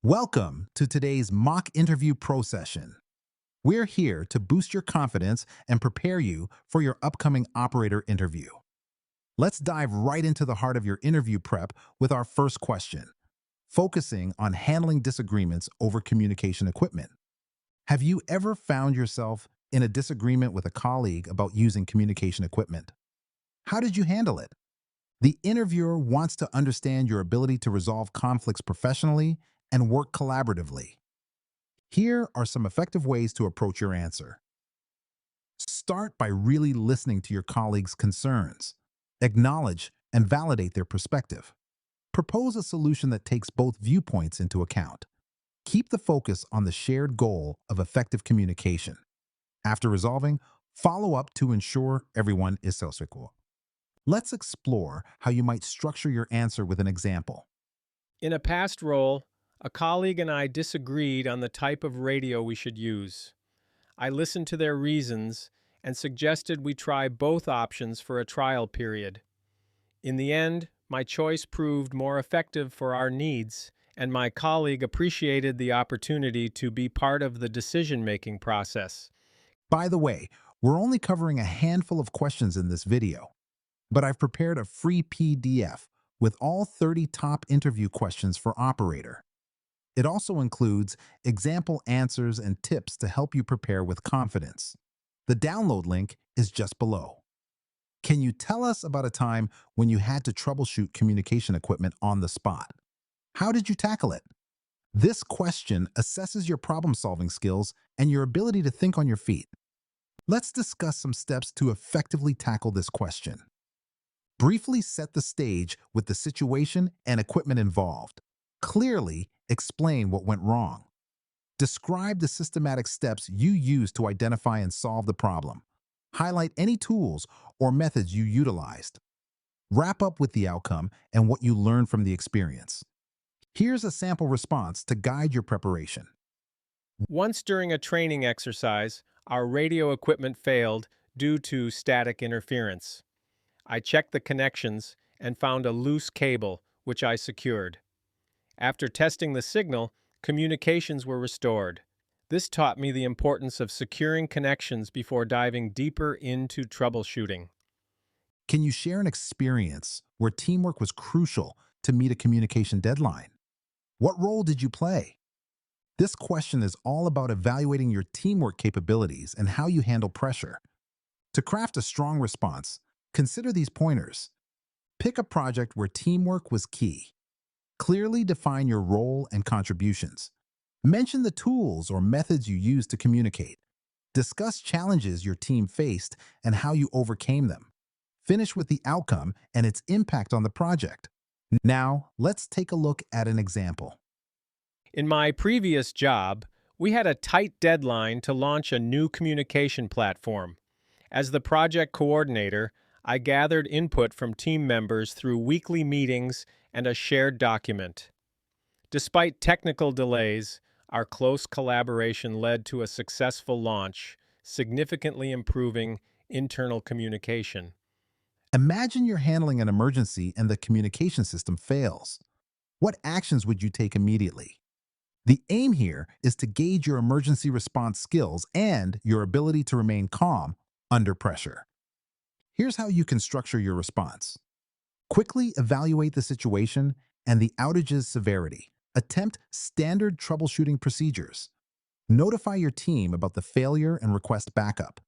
Welcome to today's mock interview pro session. We're here to boost your confidence and prepare you for your upcoming operator interview. Let's dive right into the heart of your interview prep with our first question, focusing on handling disagreements over communication equipment. Have you ever found yourself in a disagreement with a colleague about using communication equipment? How did you handle it? The interviewer wants to understand your ability to resolve conflicts professionally and work collaboratively. Here are some effective ways to approach your answer. Start by really listening to your colleagues' concerns. Acknowledge and validate their perspective. Propose a solution that takes both viewpoints into account. Keep the focus on the shared goal of effective communication. After resolving, follow up to ensure everyone is successful. Let's explore how you might structure your answer with an example. In a past role, a colleague and I disagreed on the type of radio we should use. I listened to their reasons and suggested we try both options for a trial period. In the end, my choice proved more effective for our needs, and my colleague appreciated the opportunity to be part of the decision-making process. By the way, we're only covering a handful of questions in this video, but I've prepared a free PDF with all 30 top interview questions for Operator. It also includes example answers and tips to help you prepare with confidence. The download link is just below. Can you tell us about a time when you had to troubleshoot communication equipment on the spot? How did you tackle it? This question assesses your problem-solving skills and your ability to think on your feet. Let's discuss some steps to effectively tackle this question. Briefly set the stage with the situation and equipment involved. Clearly explain what went wrong. Describe the systematic steps you used to identify and solve the problem. Highlight any tools or methods you utilized. Wrap up with the outcome and what you learned from the experience. Here's a sample response to guide your preparation. Once during a training exercise, our radio equipment failed due to static interference. I checked the connections and found a loose cable, which I secured. After testing the signal, communications were restored. This taught me the importance of securing connections before diving deeper into troubleshooting. Can you share an experience where teamwork was crucial to meet a communication deadline? What role did you play? This question is all about evaluating your teamwork capabilities and how you handle pressure. To craft a strong response, consider these pointers. Pick a project where teamwork was key. Clearly define your role and contributions. Mention the tools or methods you used to communicate. Discuss challenges your team faced and how you overcame them. Finish with the outcome and its impact on the project. Now, let's take a look at an example. In my previous job, we had a tight deadline to launch a new communication platform. As the project coordinator, I gathered input from team members through weekly meetings and a shared document. Despite technical delays, our close collaboration led to a successful launch, significantly improving internal communication. Imagine you're handling an emergency and the communication system fails. What actions would you take immediately? The aim here is to gauge your emergency response skills and your ability to remain calm under pressure. Here's how you can structure your response. Quickly evaluate the situation and the outage's severity. Attempt standard troubleshooting procedures. Notify your team about the failure and request backup.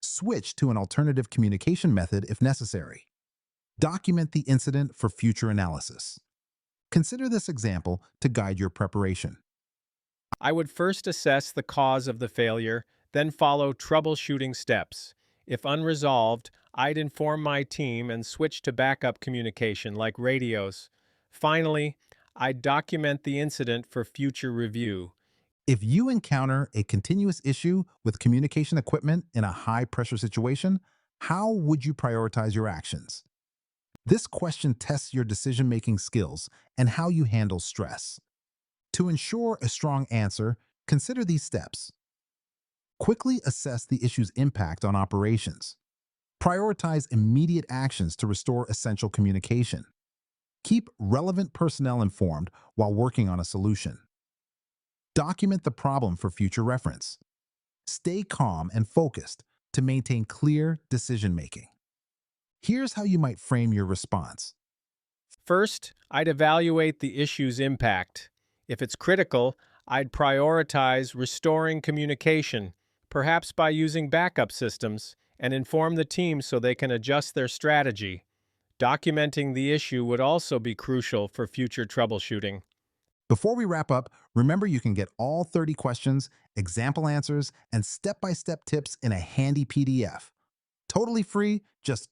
Switch to an alternative communication method if necessary. Document the incident for future analysis. Consider this example to guide your preparation. I would first assess the cause of the failure, then follow troubleshooting steps. If unresolved, I'd inform my team and switch to backup communication like radios. Finally, I'd document the incident for future review. If you encounter a continuous issue with communication equipment in a high-pressure situation, how would you prioritize your actions? This question tests your decision-making skills and how you handle stress. To ensure a strong answer, consider these steps. Quickly assess the issue's impact on operations. Prioritize immediate actions to restore essential communication. Keep relevant personnel informed while working on a solution. Document the problem for future reference. Stay calm and focused to maintain clear decision-making. Here's how you might frame your response. First, I'd evaluate the issue's impact. If it's critical, I'd prioritize restoring communication, perhaps by using backup systems, and inform the team so they can adjust their strategy. Documenting the issue would also be crucial for future troubleshooting. Before we wrap up, remember you can get all 30 questions, example answers, and step-by-step tips in a handy PDF. Totally free, just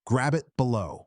grab it below.